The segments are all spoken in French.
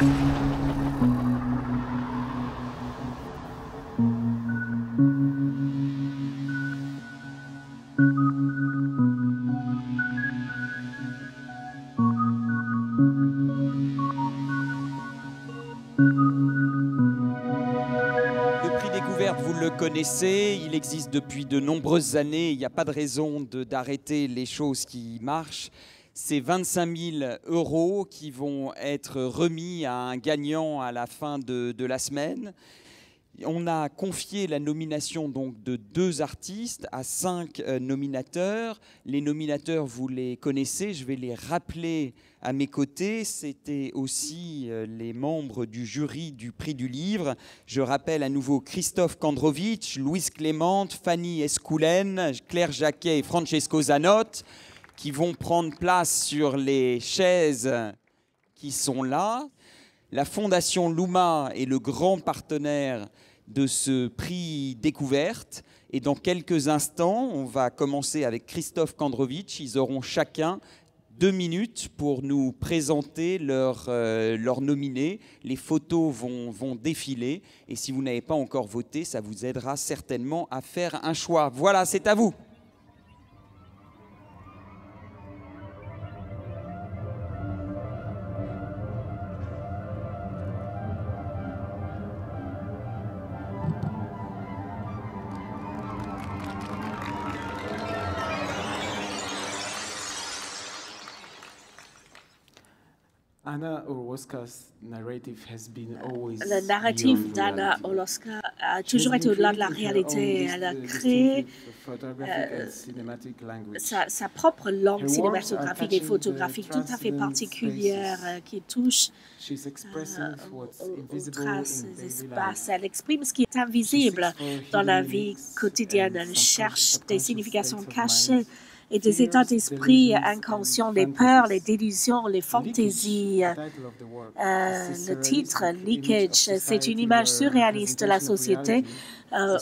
Vous le connaissez, il existe depuis de nombreuses années, il n'y a pas de raison d'arrêter les choses qui marchent. C'est 25 000 € qui vont être remis à un gagnant à la fin de la semaine. On a confié la nomination donc de 2 artistes à 5 nominateurs. Les nominateurs, vous les connaissez, je vais les rappeler à mes côtés. C'était aussi les membres du jury du prix du livre. Je rappelle à nouveau Christophe Kandrovitch, Louise Clément, Fanny Escoulen, Claire Jacquet et Francesco Zanotte, qui vont prendre place sur les chaises qui sont là. La Fondation Luma est le grand partenaire de ce prix découverte. Et dans quelques instants, on va commencer avec Christophe Kandrovitch. Ils auront chacun 2 minutes pour nous présenter leurs nominés. Les photos vont défiler. Et si vous n'avez pas encore voté, ça vous aidera certainement à faire un choix. Voilà, c'est à vous. Le narratif d'Anna Orlowska a toujours été au-delà de la réalité. Elle a créé sa propre langue cinématographique et photographique tout à fait particulière qui touche aux traces des espaces. Elle exprime ce qui est invisible dans la vie quotidienne. Elle cherche des significations cachées et des états d'esprit inconscients, les peurs, les délusions, les fantaisies. Le titre, Leakage, c'est une image surréaliste de la société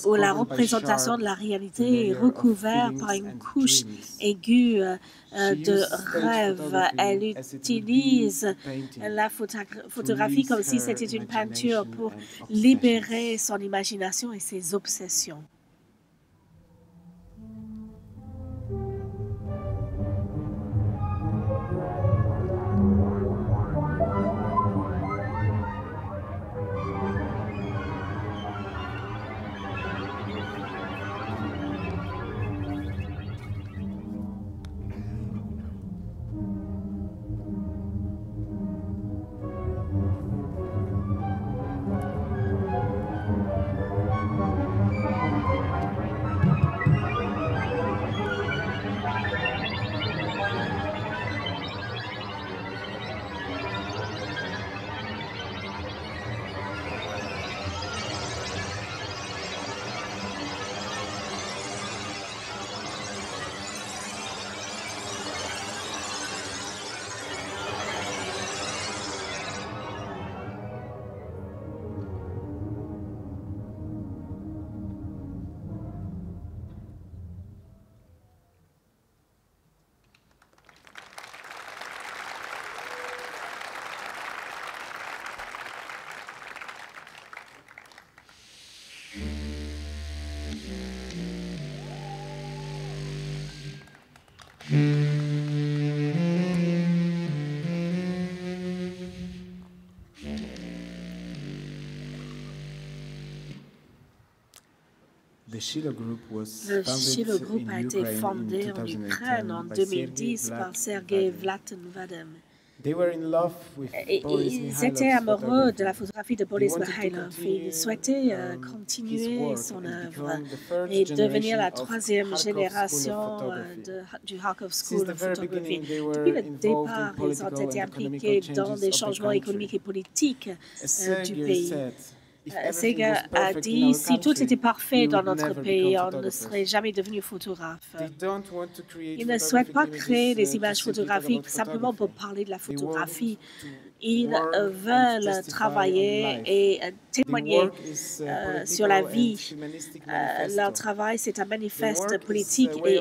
où la représentation de la réalité est recouverte par une couche aiguë de rêve. Elle utilise la photographie comme si c'était une peinture pour libérer son imagination et ses obsessions. Le Shiloh Group a été fondé en Ukraine en 2010 par Sergei Vlatenvadem. Ils étaient amoureux de la photographie de Boris Mikhailov. Ils souhaitaient continuer son œuvre et devenir la 3e génération du Kharkov School of Photography. Depuis le départ, ils ont été impliqués dans des changements économiques et politiques du pays. Sega a dit, si tout était parfait dans notre pays, on ne serait jamais devenu photographe. Ils ne souhaitent pas créer des images photographiques simplement pour parler de la photographie. Ils veulent travailler et témoigner sur la vie. Leur travail, c'est un manifeste politique et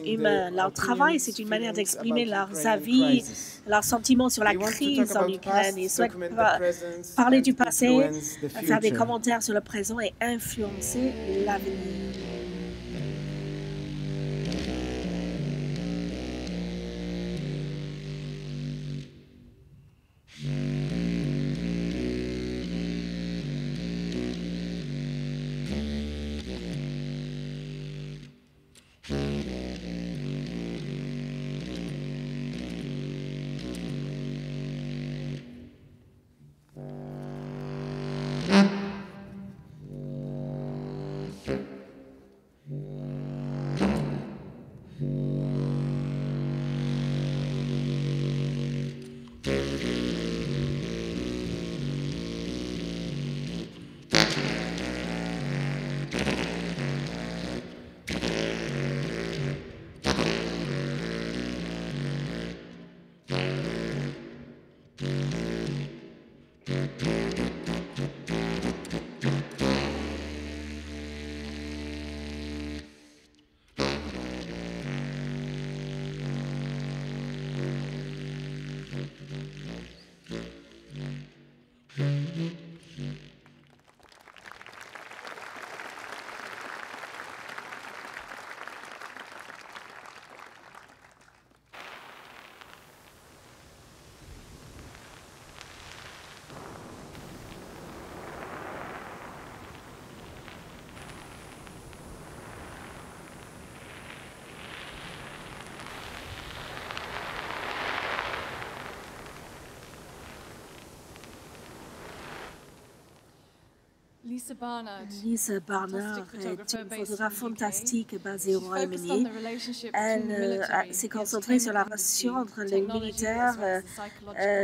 humain. Leur travail, c'est une manière d'exprimer leurs avis, leurs sentiments sur la crise en Ukraine. Ils souhaitent parler du passé, faire des commentaires sur le présent et influencer l'avenir. Lisa Barnard est une photographe fantastique basée au Royaume-Uni. Elle s'est concentrée sur la relation entre les militaires,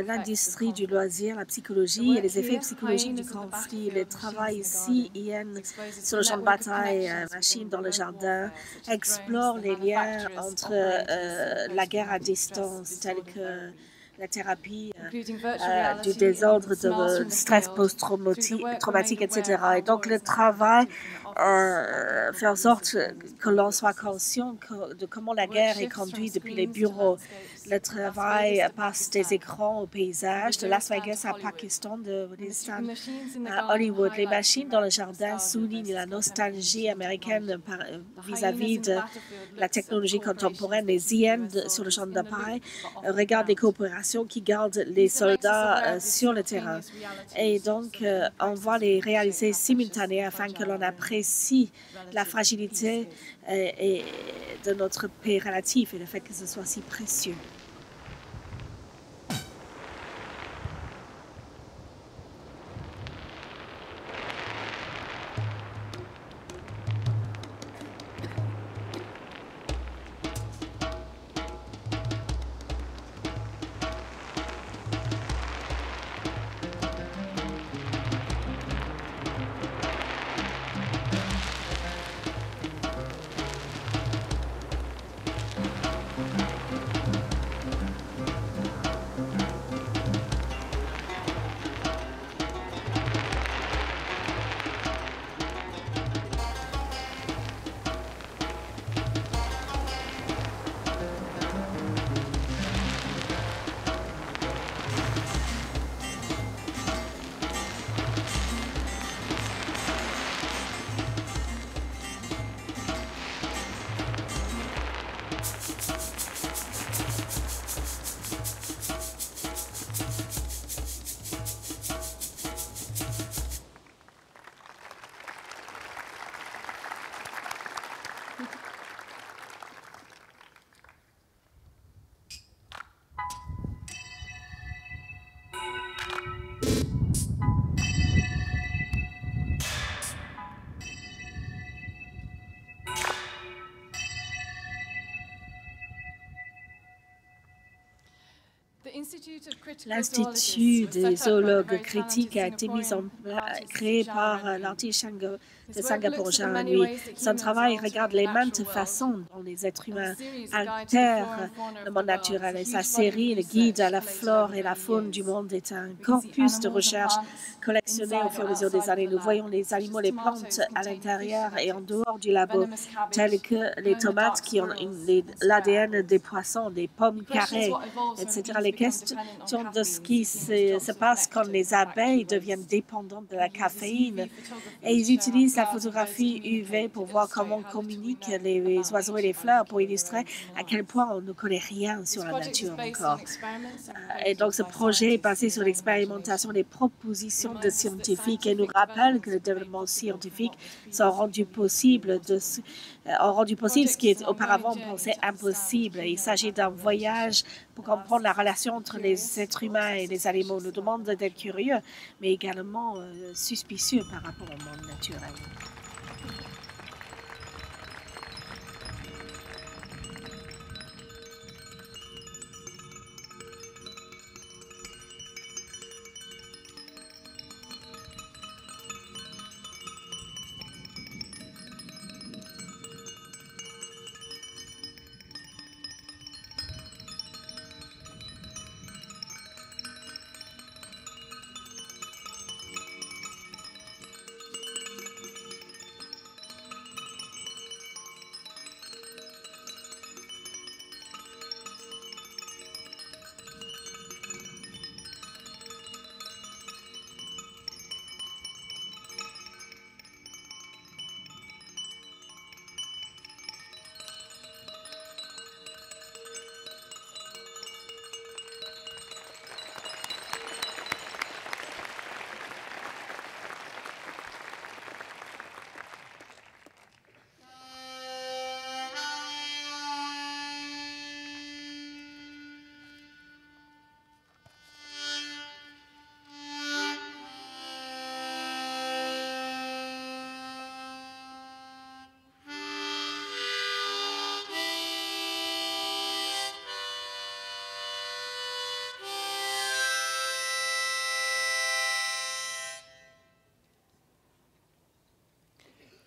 l'industrie du loisir, la psychologie et les effets psychologiques du conflit. Le travail ici, sur le champ de bataille, Machine dans le jardin, explore les liens entre la guerre à distance, telle que la thérapie du désordre, de stress post-traumatique, etc. Et donc, le travail fait en sorte que l'on soit conscient de comment la guerre est conduite depuis les bureaux. Le travail passe des écrans au paysage, de Las Vegas à Pakistan, de Afghanistan à Hollywood. Les machines dans le jardin soulignent la nostalgie américaine vis-à-vis de la technologie contemporaine. Les hyènes sur le champ de bataille regardent les coopérations qui gardent les soldats sur le terrain. Et donc, on va les réaliser simultanément afin que l'on apprécie la fragilité de notre paix relative et le fait que ce soit si précieux. L'Institut des zoologues critiques a été créé par l'artiste de Singapour, Jean-Louis. Son travail regarde les maintes façons dont les êtres humains altèrent le monde naturel. Et sa série, le guide à la flore et la faune du monde, est un corpus de recherche collectionné au fur et à mesure des années. Nous voyons les animaux, les plantes à l'intérieur et en dehors du labo, tels que les tomates qui ont l'ADN des poissons, des pommes carrées, etc. Les questions de ce qui se passe quand les abeilles deviennent dépendantes de la caféine. Et ils utilisent la photographie UV pour voir comment communiquent les oiseaux et les fleurs, pour illustrer à quel point on ne connaît rien sur la nature encore. Et donc, ce projet est basé sur l'expérimentation des propositions de scientifiques et nous rappelle que le développement scientifique a rendu possible ce qui est auparavant pensé impossible. Il s'agit d'un voyage pour comprendre la relation entre les êtres humains et les animaux. Nous demande d'être curieux, mais également suspicieux par rapport au monde naturel.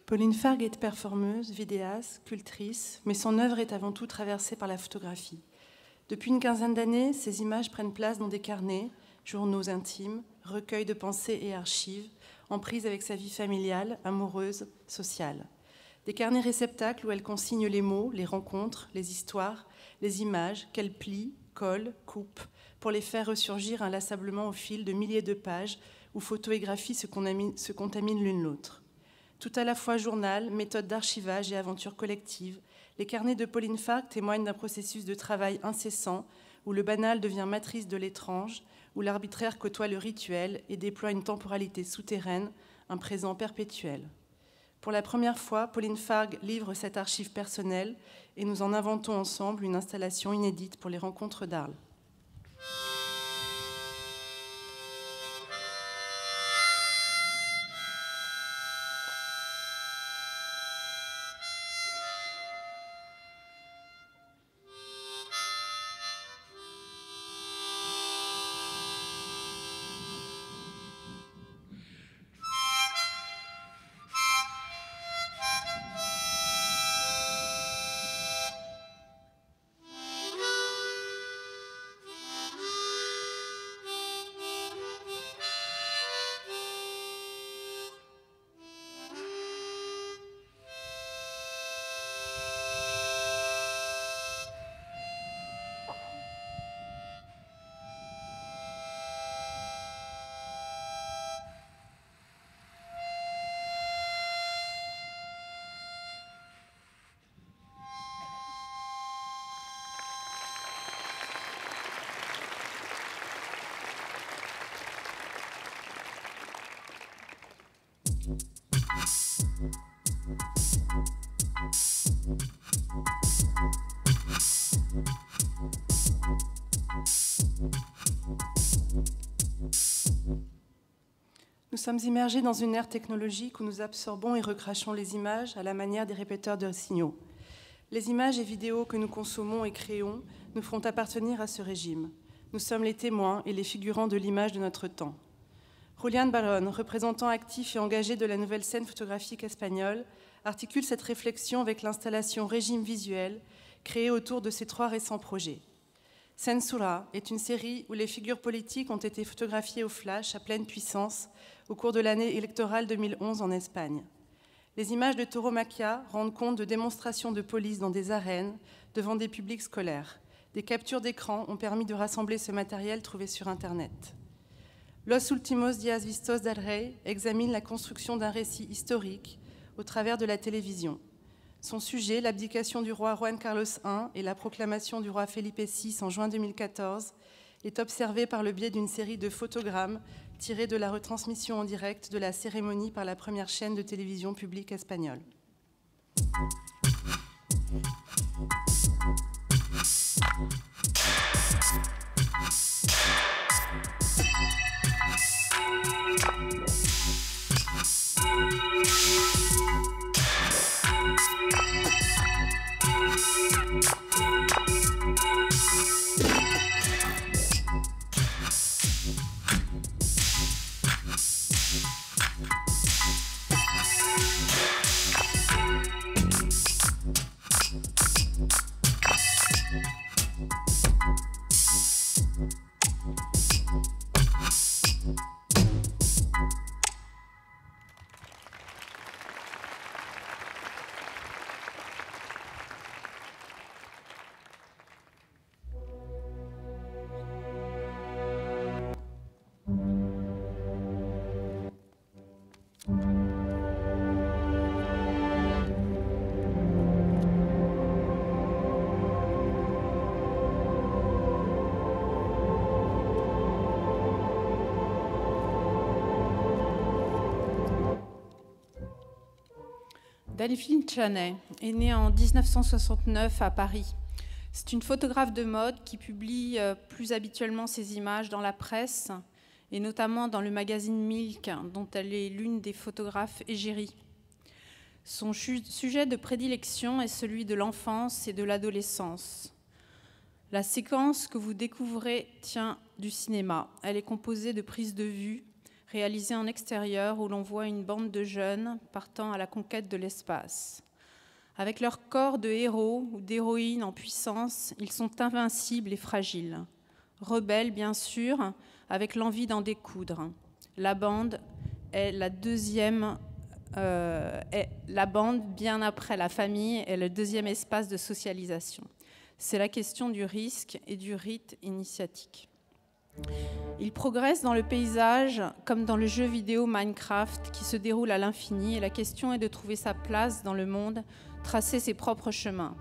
Pauline Fargue est performeuse, vidéaste, sculptrice, mais son œuvre est avant tout traversée par la photographie. Depuis une quinzaine d'années, ses images prennent place dans des carnets, journaux intimes, recueils de pensées et archives, en prise avec sa vie familiale, amoureuse, sociale. Des carnets réceptacles où elle consigne les mots, les rencontres, les histoires, les images qu'elle plie, colle, coupe, pour les faire ressurgir inlassablement au fil de milliers de pages où photos et graphies se contaminent l'une l'autre. Tout à la fois journal, méthode d'archivage et aventure collective, les carnets de Pauline Fargue témoignent d'un processus de travail incessant où le banal devient matrice de l'étrange, où l'arbitraire côtoie le rituel et déploie une temporalité souterraine, un présent perpétuel. Pour la première fois, Pauline Fargue livre cette archive personnelle et nous en inventons ensemble une installation inédite pour les rencontres d'Arles. Nous sommes immergés dans une ère technologique où nous absorbons et recrachons les images à la manière des répéteurs de signaux. Les images et vidéos que nous consommons et créons nous font appartenir à ce régime. Nous sommes les témoins et les figurants de l'image de notre temps. Julián Barón, représentant actif et engagé de la nouvelle scène photographique espagnole, articule cette réflexion avec l'installation Régime visuel, créée autour de ses 3 récents projets. Censura est une série où les figures politiques ont été photographiées au flash à pleine puissance au cours de l'année électorale 2011 en Espagne. Les images de tauromaquia rendent compte de démonstrations de police dans des arènes devant des publics scolaires. Des captures d'écran ont permis de rassembler ce matériel trouvé sur Internet. Los Últimos Días Vistos del Rey examine la construction d'un récit historique au travers de la télévision. Son sujet, l'abdication du roi Juan Carlos I et la proclamation du roi Felipe VI en juin 2014, est observé par le biais d'une série de photogrammes tirés de la retransmission en direct de la cérémonie par la première chaîne de télévision publique espagnole. Delphine Chaney est née en 1969 à Paris. C'est une photographe de mode qui publie plus habituellement ses images dans la presse et notamment dans le magazine Milk, dont elle est l'une des photographes égérie. Son sujet de prédilection est celui de l'enfance et de l'adolescence. La séquence que vous découvrez tient du cinéma. Elle est composée de prises de vue réalisées en extérieur où l'on voit une bande de jeunes partant à la conquête de l'espace. Avec leur corps de héros ou d'héroïnes en puissance, ils sont invincibles et fragiles. Rebelles, bien sûr, avec l'envie d'en découdre. La bande est la bande, bien après la famille, est le deuxième espace de socialisation. C'est la question du risque et du rite initiatique. Il progresse dans le paysage comme dans le jeu vidéo Minecraft qui se déroule à l'infini et la question est de trouver sa place dans le monde, tracer ses propres chemins.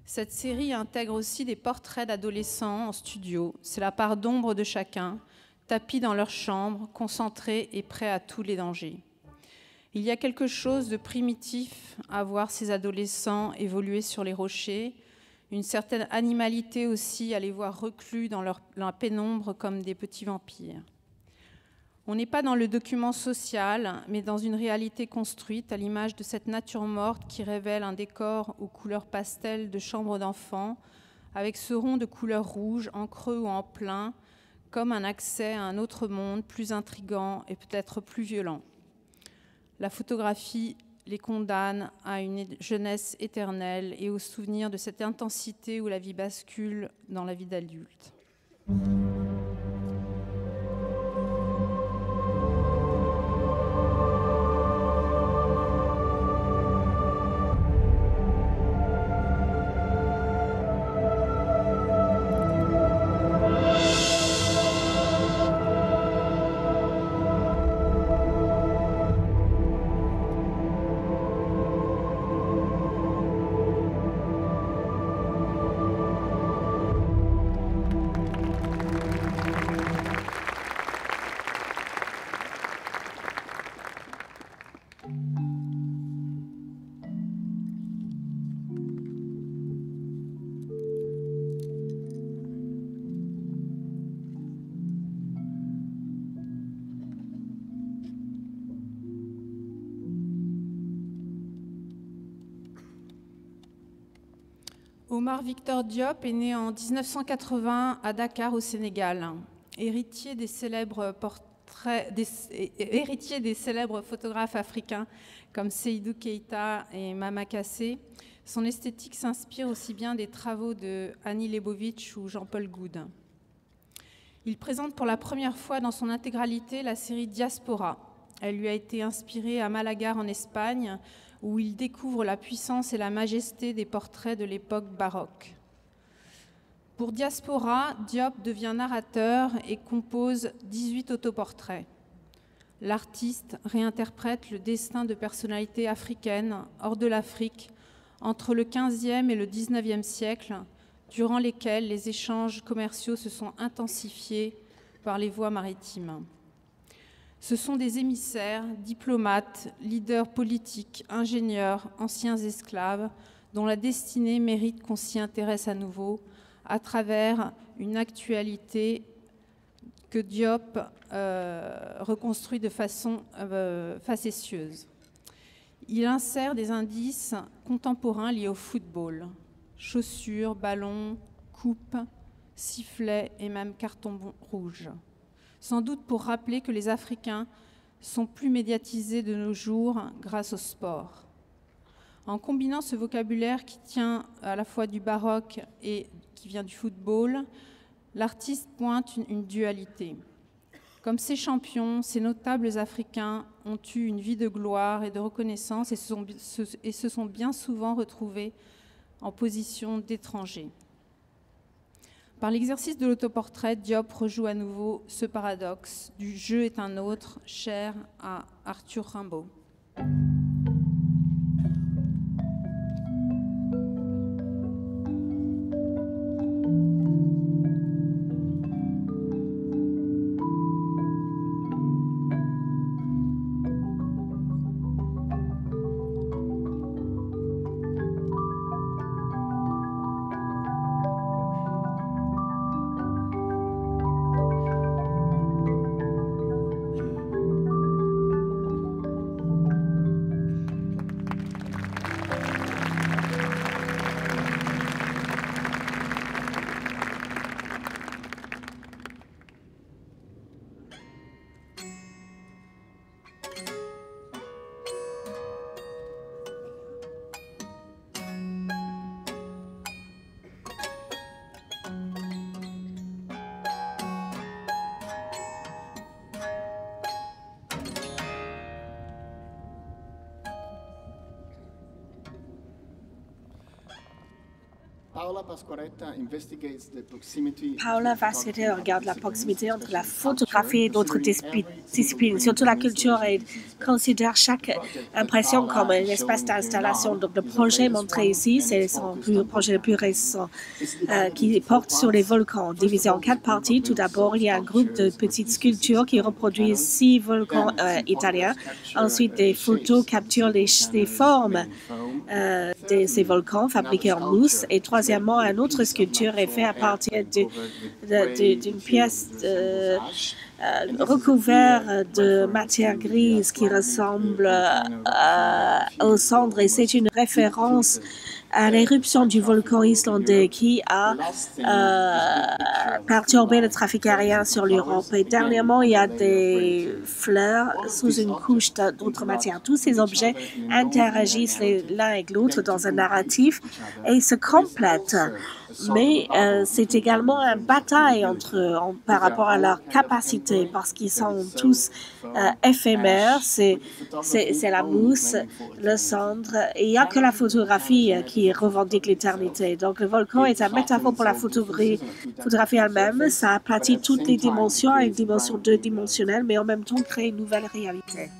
Cette série intègre aussi des portraits d'adolescents en studio. C'est la part d'ombre de chacun, tapis dans leur chambre, concentrés et prêts à tous les dangers. Il y a quelque chose de primitif à voir ces adolescents évoluer sur les rochers, une certaine animalité aussi à les voir reclus dans la pénombre comme des petits vampires. On n'est pas dans le document social, mais dans une réalité construite à l'image de cette nature morte qui révèle un décor aux couleurs pastel de chambre d'enfant, avec ce rond de couleur rouge en creux ou en plein, comme un accès à un autre monde plus intrigant et peut-être plus violent. La photographie les condamne à une jeunesse éternelle et au souvenir de cette intensité où la vie bascule dans la vie d'adulte. Omar Victor Diop est né en 1980 à Dakar, au Sénégal. Héritier des célèbres héritier des célèbres photographes africains comme Seydou Keïta et Mama Kassé, son esthétique s'inspire aussi bien des travaux de Annie Leibovitch ou Jean-Paul Goude. Il présente pour la première fois dans son intégralité la série Diaspora. Elle lui a été inspirée à Malaga en Espagne, où il découvre la puissance et la majesté des portraits de l'époque baroque. Pour Diaspora, Diop devient narrateur et compose 18 autoportraits. L'artiste réinterprète le destin de personnalités africaines hors de l'Afrique entre le XVe et le XIXe siècle, durant lesquels les échanges commerciaux se sont intensifiés par les voies maritimes. Ce sont des émissaires, diplomates, leaders politiques, ingénieurs, anciens esclaves, dont la destinée mérite qu'on s'y intéresse à nouveau à travers une actualité que Diop reconstruit de façon facétieuse. Il insère des indices contemporains liés au football. Chaussures, ballons, coupes, sifflets et même cartons rouges. Sans doute pour rappeler que les Africains sont plus médiatisés de nos jours grâce au sport. En combinant ce vocabulaire qui tient à la fois du baroque et qui vient du football, l'artiste pointe une dualité. Comme ces champions, ces notables africains ont eu une vie de gloire et de reconnaissance et se sont bien souvent retrouvés en position d'étrangers. Par l'exercice de l'autoportrait, Diop rejoue à nouveau ce paradoxe du « jeu est un autre » cher à Arthur Rimbaud. Paola Pasquaretta regarde la proximité entre la photographie et d'autres disciplines, surtout la culture, et considère chaque impression comme un espace d'installation. Donc le projet montré ici, c'est son projet le plus récent, qui porte sur les volcans, divisé en 4 parties. Tout d'abord, il y a un groupe de petites sculptures qui reproduisent 6 volcans italiens. Ensuite, des photos capturent les formes de ces volcans fabriqués en mousse. Et troisièmement, une autre sculpture est faite à partir d'une pièce recouverte de matière grise qui ressemble aux cendres. Et c'est une référence à l'éruption du volcan islandais qui a perturbé le trafic aérien sur l'Europe. Et dernièrement, il y a des fleurs sous une couche d'autres matières. Tous ces objets interagissent l'un avec l'autre dans un narratif et se complètent. Mais c'est également une bataille par rapport à leur capacité, parce qu'ils sont tous éphémères. C'est la mousse, le cendre, et il n'y a que la photographie qui revendique l'éternité. Donc le volcan est une métaphore pour la photographie elle-même. Ça aplatit toutes les dimensions à une dimension deux-dimensionnelle, mais en même temps crée une nouvelle réalité.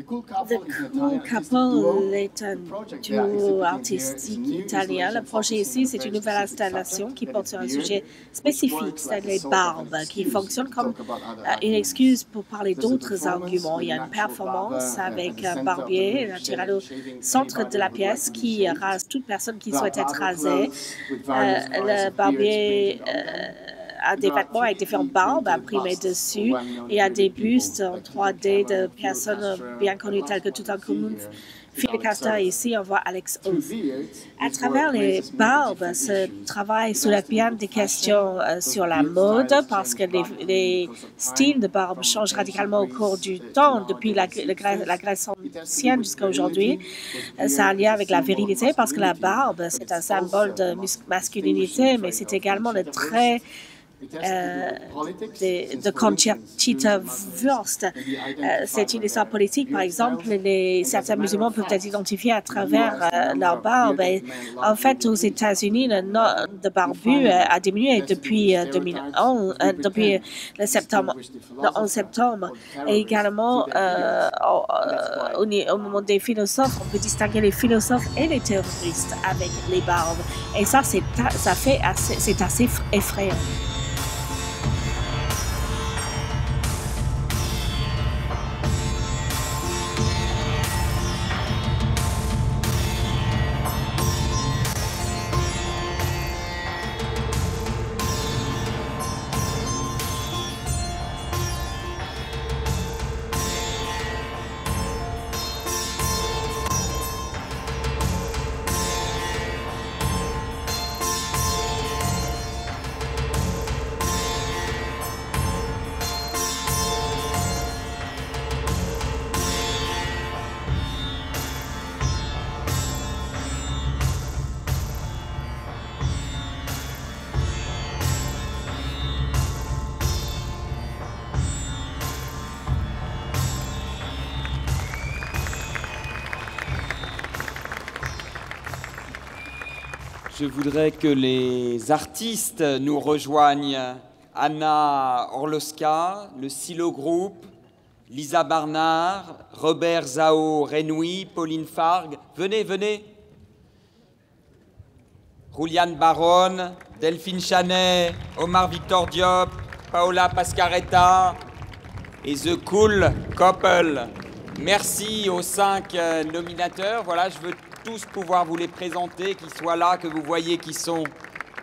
Cool Couple est un duo artistique italien. Le projet ici, c'est une nouvelle installation qui porte sur un sujet spécifique, c'est les barbes, qui fonctionne comme une excuse pour parler d'autres arguments. Il y a une performance avec un barbier naturel au centre de la pièce qui rase toute personne qui souhaite être rasée. Le barbier a des vêtements avec différentes barbes imprimées dessus et a des bustes en 3D de personnes bien connues telles que Toutankhamon, Fidel Castro. Ici, on voit Alex Oath. À travers les barbes, ce travail soulève bien des questions sur la mode parce que les styles de barbe changent radicalement au cours du temps, depuis la Grèce ancienne jusqu'à aujourd'hui. Ça a un lien avec la virilité parce que la barbe, c'est un symbole de masculinité, mais c'est également le trait de Conchita Wurst. C'est une histoire politique. Par exemple, certains musulmans peuvent être identifiés à travers leur barbe. Et en fait, aux États-Unis, le nombre de barbus a diminué depuis 2011, depuis le 11 septembre. Et également, au moment des philosophes, on peut distinguer les philosophes et les terroristes avec les barbes. Et ça, c'est assez effrayant. Je voudrais que les artistes nous rejoignent. Anna Orlowska, le Silo Group, Lisa Barnard, Robert Zao Renoui, Pauline Fargue. Venez, venez. Rouliane Baronne, Delphine Chanet, Omar Victor Diop, Paola Pascaretta et The Cool Couple. Merci aux 5 nominateurs. Voilà, je veux tous pouvoir vous les présenter, qu'ils soient là, que vous voyez qu'ils sont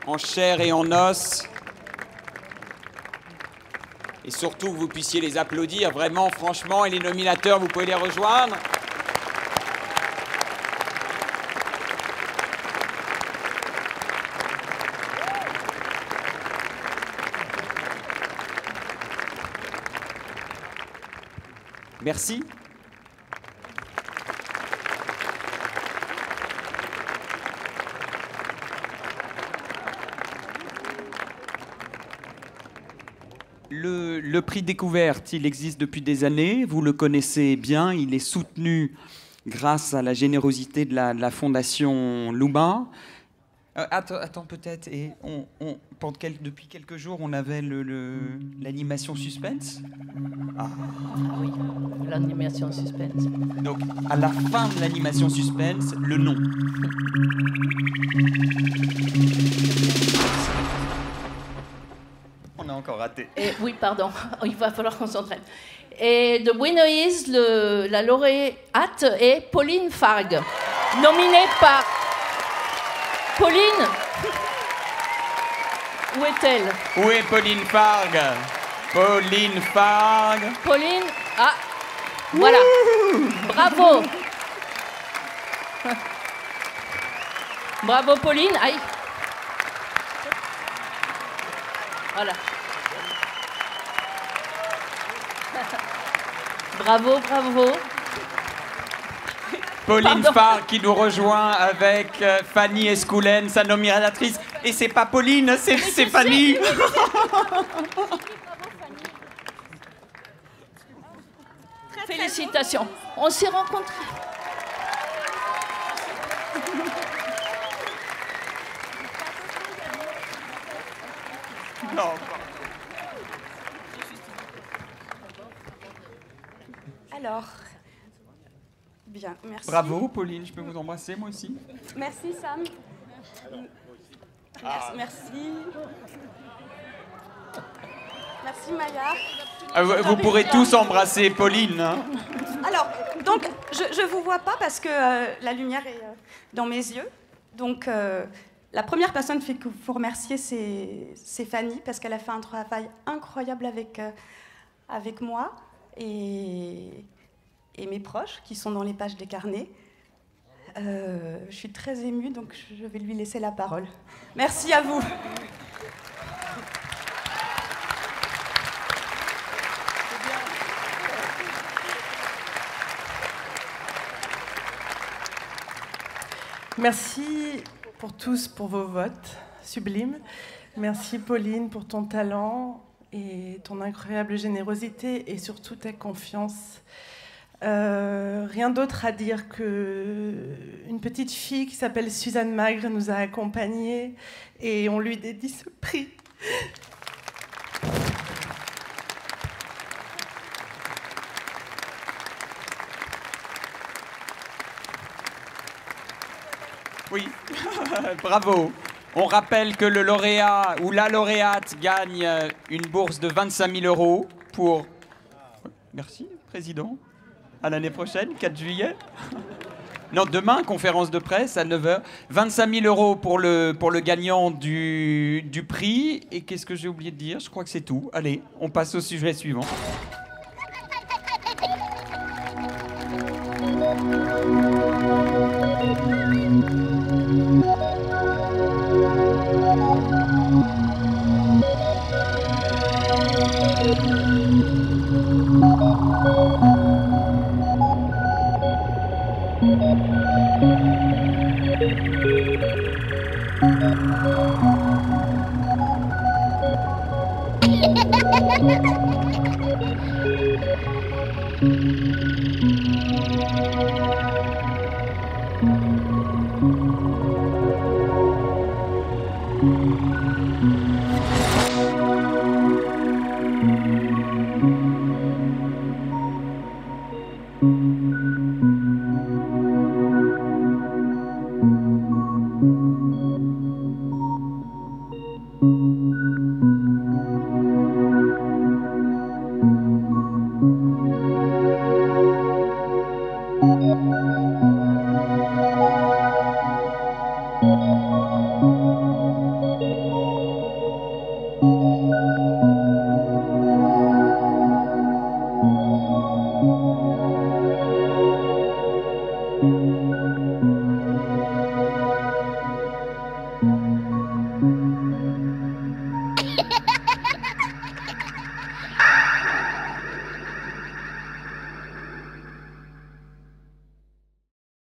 en chair et en os. Et surtout, que vous puissiez les applaudir, vraiment, franchement. Et les nominateurs, vous pouvez les rejoindre. Merci. Le prix Découverte, il existe depuis des années, vous le connaissez bien, il est soutenu grâce à la générosité de la Fondation Louma. Attends peut-être, et depuis quelques jours, on avait l'animation suspense. Ah oui, l'animation suspense. Donc, à la fin de l'animation suspense, le nom. On a encore raté. Oui, pardon, il va falloir qu'on s'entraîne. Et the winner is, la lauréate est Pauline Fargue, nominée par... Pauline, où est-elle? Où est Pauline Fargue? Pauline Fargue. Pauline, ah, voilà. Bravo. Bravo Pauline, aïe. Voilà. Bravo, bravo. Pauline Fargue qui nous rejoint avec Fanny Escoulen, sa nominatrice. Et c'est pas Pauline, c'est Fanny. Félicitations. On s'est rencontrés. Non. Alors, Bien, merci. Bravo, Pauline, je peux vous embrasser, moi aussi? Merci, Sam. Merci. Merci, Maya. Vous pourrez tous embrasser Pauline. Hein. Alors, donc, je ne vous vois pas parce que la lumière est dans mes yeux. Donc, la première personne qu'il faut remercier, c'est Fanny, parce qu'elle a fait un travail incroyable avec moi et mes proches qui sont dans les pages des carnets. Je suis très émue, donc je vais lui laisser la parole. Merci à vous. Merci pour tous pour vos votes sublimes. Merci Pauline pour ton talent et ton incroyable générosité et surtout ta confiance. Rien d'autre à dire qu'une petite fille qui s'appelle Suzanne Magre nous a accompagnés et on lui dédie ce prix. Oui, bravo. On rappelle que le lauréat ou la lauréate gagne une bourse de 25 000 euros pour... Merci, Président. À l'année prochaine, 4 juillet. Non, demain, conférence de presse à 9h. 25 000 euros pour le gagnant du prix. Et qu'est-ce que j'ai oublié de dire? Je crois que c'est tout. Allez, on passe au sujet suivant.